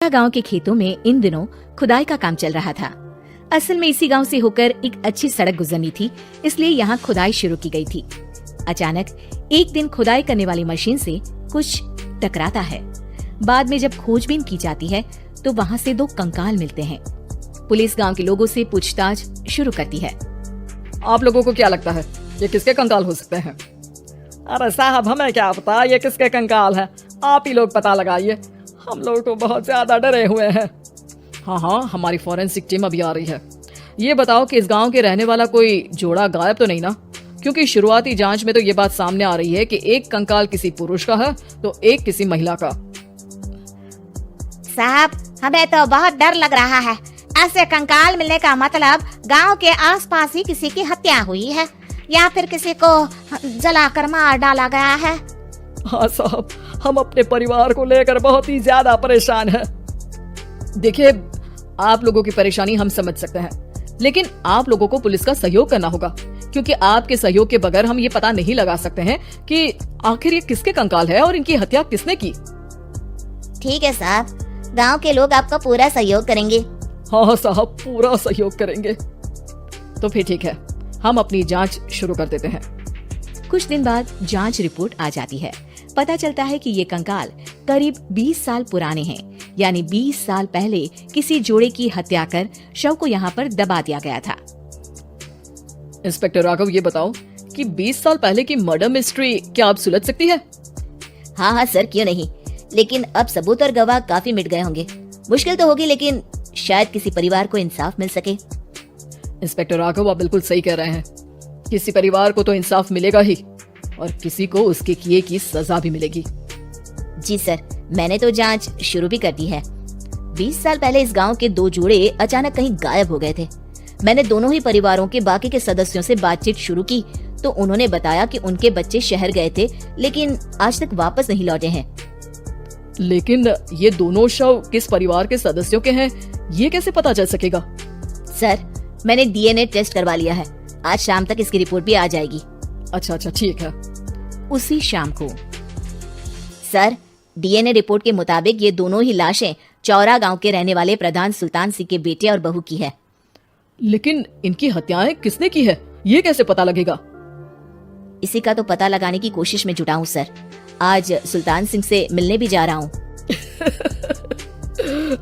गांव के खेतों में इन दिनों खुदाई का काम चल रहा था। असल में इसी गांव से होकर एक अच्छी सड़क गुजरनी थी, इसलिए यहाँ खुदाई शुरू की गई थी। अचानक एक दिन खुदाई करने वाली मशीन से कुछ टकराता है। बाद में जब खोजबीन की जाती है तो वहाँ से 2 कंकाल मिलते हैं। पुलिस गांव के लोगों से पूछताछ शुरू करती है। आप लोगों को क्या लगता है ये किसके कंकाल हो सकते हैं? अरे साहब, हमें क्या पता ये किसके कंकाल है, आप ही लोग पता लगाइए, हम लोग तो बहुत ज्यादा डरे हुए हैं। हाँ, हमारी फॉरेंसिक टीम अभी आ रही है। ये बताओ कि इस गांव के रहने वाला कोई जोड़ा गायब तो नहीं ना? क्योंकि शुरुआती जांच में तो ये बात सामने आ रही है कि एक कंकाल किसी पुरुष का है तो एक किसी महिला का। साहब, हमें तो बहुत डर लग रहा है। ऐसे कंकाल मिलने का मतलब गांव के आसपास ही किसी की हत्या हुई है या फिर किसी को जलाकर मार डाला गया है। हाँ साहब, हम अपने परिवार को लेकर बहुत ही ज्यादा परेशान हैं। देखिए, आप लोगों की परेशानी हम समझ सकते हैं, लेकिन आप लोगों को पुलिस का सहयोग करना होगा, क्योंकि आपके सहयोग के बगैर हम ये पता नहीं लगा सकते हैं कि आखिर ये किसके कंकाल है और इनकी हत्या किसने की। ठीक है साहब, गांव के लोग आपका पूरा सहयोग करेंगे। हाँ साहब, पूरा सहयोग करेंगे। तो फिर ठीक है, हम अपनी जांच शुरू कर देते हैं। कुछ दिन बाद जांच रिपोर्ट आ जाती है। पता चलता है कि ये कंकाल करीब 20 साल पुराने हैं, यानी 20 साल पहले किसी जोड़े की हत्या कर शव को यहाँ पर दबा दिया गया था। इंस्पेक्टर राघव, ये बताओ कि 20 साल पहले की मर्डर मिस्ट्री क्या आप सुलझ सकती है? हाँ सर, क्यों नहीं, लेकिन अब सबूत और गवाह काफी मिट गए होंगे। मुश्किल तो होगी, लेकिन शायद किसी परिवार को इंसाफ मिल सके। इंस्पेक्टर राघव, आप बिल्कुल सही कह रहे हैं। किसी परिवार को तो इंसाफ मिलेगा ही और किसी को उसके किए की सजा भी मिलेगी। जी सर, मैंने तो जांच शुरू भी कर दी है। 20 साल पहले इस गांव के 2 जोड़े अचानक कहीं गायब हो गए थे। मैंने दोनों ही परिवारों के बाकी के सदस्यों से बातचीत शुरू की तो उन्होंने बताया कि उनके बच्चे शहर गए थे, लेकिन आज तक वापस नहीं लौटे हैं। लेकिन ये दोनों शव किस परिवार के सदस्यों के हैं, ये कैसे पता चल सकेगा? सर, मैंने डीएनए टेस्ट करवा लिया है, आज शाम तक इसकी रिपोर्ट भी आ जाएगी। अच्छा, ठीक है। उसी शाम को सर, डीएनए रिपोर्ट के मुताबिक ये दोनों ही लाशें चौरा गांव के रहने वाले प्रधान सुल्तान सिंह के बेटे और बहू की है। लेकिन इनकी हत्याएं किसने की है, ये कैसे पता लगेगा? इसी का तो पता लगाने की कोशिश में जुटा हूँ सर। आज सुल्तान सिंह से मिलने भी जा रहा हूँ।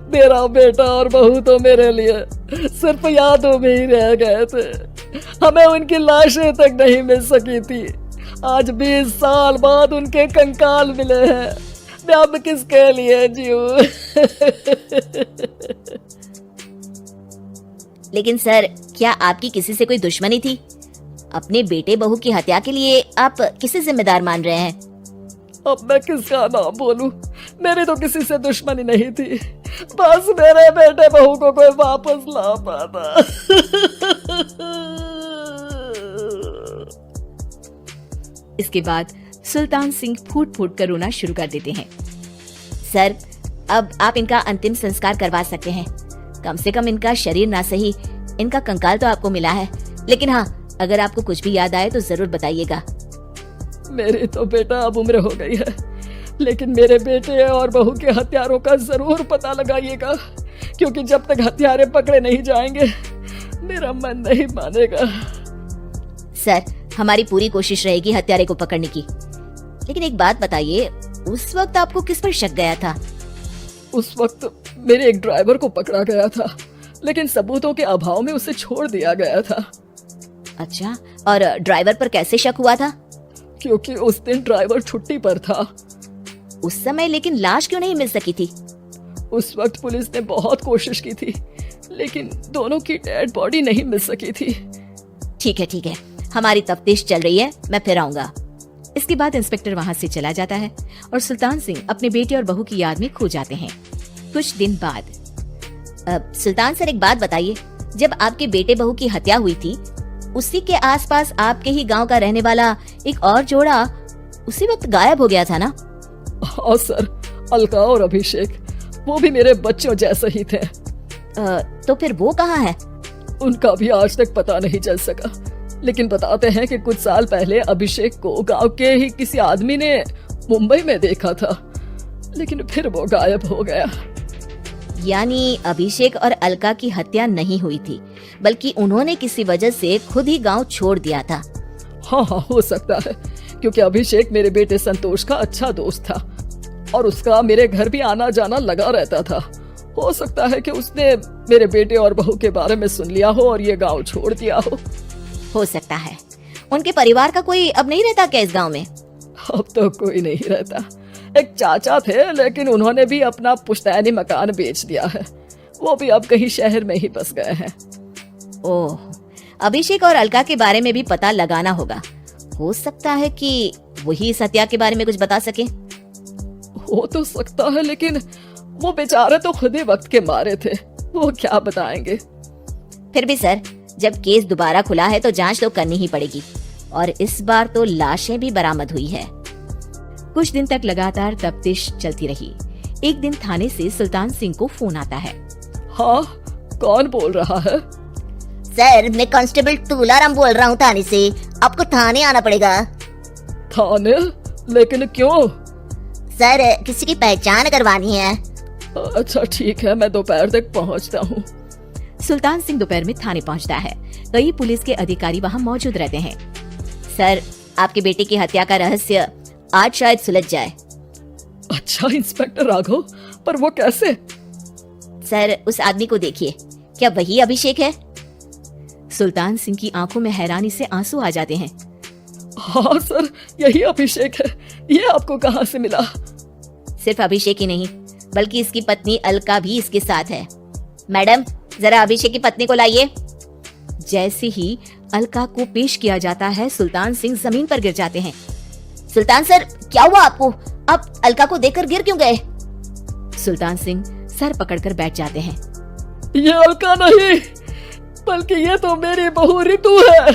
मेरा बेटा और बहू तो मेरे लिए सिर्फ यादों में ही रह गए थे, हमें उनकी लाशें तक नहीं मिल सकी थी। आज 20 साल बाद उनके कंकाल मिले हैं, मैं अब किसके लिए जीऊं? लेकिन सर, क्या आपकी किसी से कोई दुश्मनी थी? अपने बेटे बहू की हत्या के लिए आप किसे जिम्मेदार मान रहे हैं? अब मैं किसका नाम बोलूं? मेरी तो किसी से दुश्मनी नहीं थी, बस मेरे बेटे बहू को कोई वापस ला पाता। इसके बाद सुल्तान सिंह फूट फूट कर रोना शुरू कर देते हैं। सर, अब आप इनका अंतिम संस्कार करवा सकते हैं। कम से कम इनका शरीर ना सही, इनका कंकाल तो आपको मिला है। लेकिन हाँ, अगर आपको कुछ भी याद आए तो जरूर बताइएगा। मेरी तो बेटा अब उम्र हो गई है, लेकिन मेरे बेटे और बहू के हत्यारों का जरूर पता लगाइएगा, क्योंकि जब तक हत्यारे पकड़े नहीं जाएंगे मेरा मन नहीं मानेगा। सर, हमारी पूरी कोशिश रहेगी हत्यारे को पकड़ने की। लेकिन एक बात बताइए, उस वक्त आपको किस पर शक गया था? उस वक्त मेरे एक ड्राइवर को पकड़ा गया था, लेकिन सबूतों के अभाव में उसे छोड़ दिया गया था। अच्छा, और ड्राइवर पर कैसे शक हुआ था? क्योंकि उस दिन ड्राइवर छुट्टी पर था। उस समय लेकिन लाश क्यों नहीं मिल सकी थी? उस वक्त पुलिस ने बहुत कोशिश की थी, लेकिन दोनों की डेड बॉडी नहीं मिल सकी थी। ठीक है, हमारी तफ्तीश चल रही है, मैं फिर आऊंगा। इसके बाद इंस्पेक्टर वहाँ से चला जाता है और सुल्तान सिंह अपने बेटे और बहू की याद में खो जाते हैं। कुछ दिन बाद सुल्तान सर, एक बात बताइए, जब आपके बेटे बहू की हत्या हुई थी, उसी के आसपास आपके ही गांव का रहने वाला एक और जोड़ा उसी वक्त गायब हो गया था ना? हाँ सर, अलका और अभिषेक, वो भी मेरे बच्चों जैसे ही थे। तो फिर वो कहाँ है? उनका भी आज तक पता नहीं चल सका, लेकिन बताते हैं कि कुछ साल पहले अभिषेक को गांव के ही किसी आदमी ने मुंबई में देखा था, लेकिन फिर वो गायब हो गया। यानी अभिषेक और अलका की हत्या नहीं हुई थी, बल्कि उन्होंने किसी वजह से खुद ही गांव छोड़ दिया था। हाँ हाँ, हो सकता है, क्योंकि अभिषेक मेरे बेटे संतोष का अच्छा दोस्त था और उसका मेरे घर भी आना जाना लगा रहता था। हो सकता है कि उसने मेरे बेटे और बहू के बारे में सुन लिया हो और ये गांव छोड़ दिया हो सकता है। उनके परिवार का कोई अब नहीं रहता क्या इस गांव में? अब तो कोई नहीं रहता। एक चाचा थे, लेकिन उन्होंने भी अपना पुश्तैनी मकान बेच दिया है। वो भी अब कहीं शहर में ही बस गए हैं। ओह, अभिषेक और अलका के बारे में भी पता लगाना होगा। हो सकता है कि वही इस हत्या के बारे में कुछ बता सके। हो तो सकता है, लेकिन वो बेचारे तो खुद ही वक्त के मारे थे, वो क्या बताएंगे। फिर भी सर, जब केस दोबारा खुला है तो जांच तो करनी ही पड़ेगी, और इस बार तो लाशें भी बरामद हुई है। कुछ दिन तक लगातार तफ्तीश चलती रही। एक दिन थाने से सुल्तान सिंह को फोन आता है। हाँ, कौन बोल रहा है? सर, मैं कांस्टेबल तुलाराम बोल रहा हूँ थाने से। आपको थाने आना पड़ेगा। थाने? लेकिन क्यों? सर, किसी की पहचान करवानी है। अच्छा ठीक है, मैं दोपहर तक पहुँचता हूँ। सुल्तान सिंह दोपहर में थाने पहुंचता है। कई पुलिस के अधिकारी वहां मौजूद रहते हैं। सर, आपके बेटे की हत्या का रहस्य आज शायद सुलझ जाए। अच्छा इंस्पेक्टर राघव, पर वो कैसे? सर, उस आदमी को देखिए, क्या वही अभिषेक है? सुल्तान सिंह की आंखों में हैरानी से आंसू आ जाते हैं। हाँ सर, यही अभिषेक है। ये आपको कहाँ से मिला? सिर्फ अभिषेक ही नहीं, बल्कि इसकी पत्नी अलका भी इसके साथ है। मैडम, जरा अभिषेक की पत्नी को लाइए। जैसे ही अलका को पेश किया जाता है, सुल्तान सिंह जमीन पर गिर जाते हैं। सुल्तान सर, क्या हुआ आपको? आप अलका को देखकर गिर क्यों गए? सुल्तान सिंह सर पकड़कर बैठ जाते हैं। ये अलका नहीं, बल्कि ये तो मेरी बहू रितु है।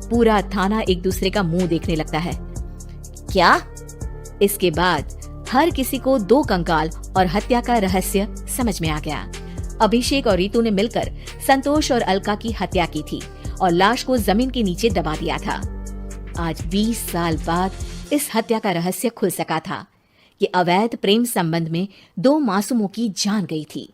पूरा थाना एक दूसरे का मुंह देखने लगता है। क्या? इसके बाद हर किसी को दो कंकाल और हत्या का रहस्य समझ में आ गया। अभिषेक और रितु ने मिलकर संतोष और अलका की हत्या की थी और लाश को जमीन के नीचे दबा दिया था। आज 20 साल बाद इस हत्या का रहस्य खुल सका था। ये अवैध प्रेम संबंध में दो मासूमों की जान गई थी।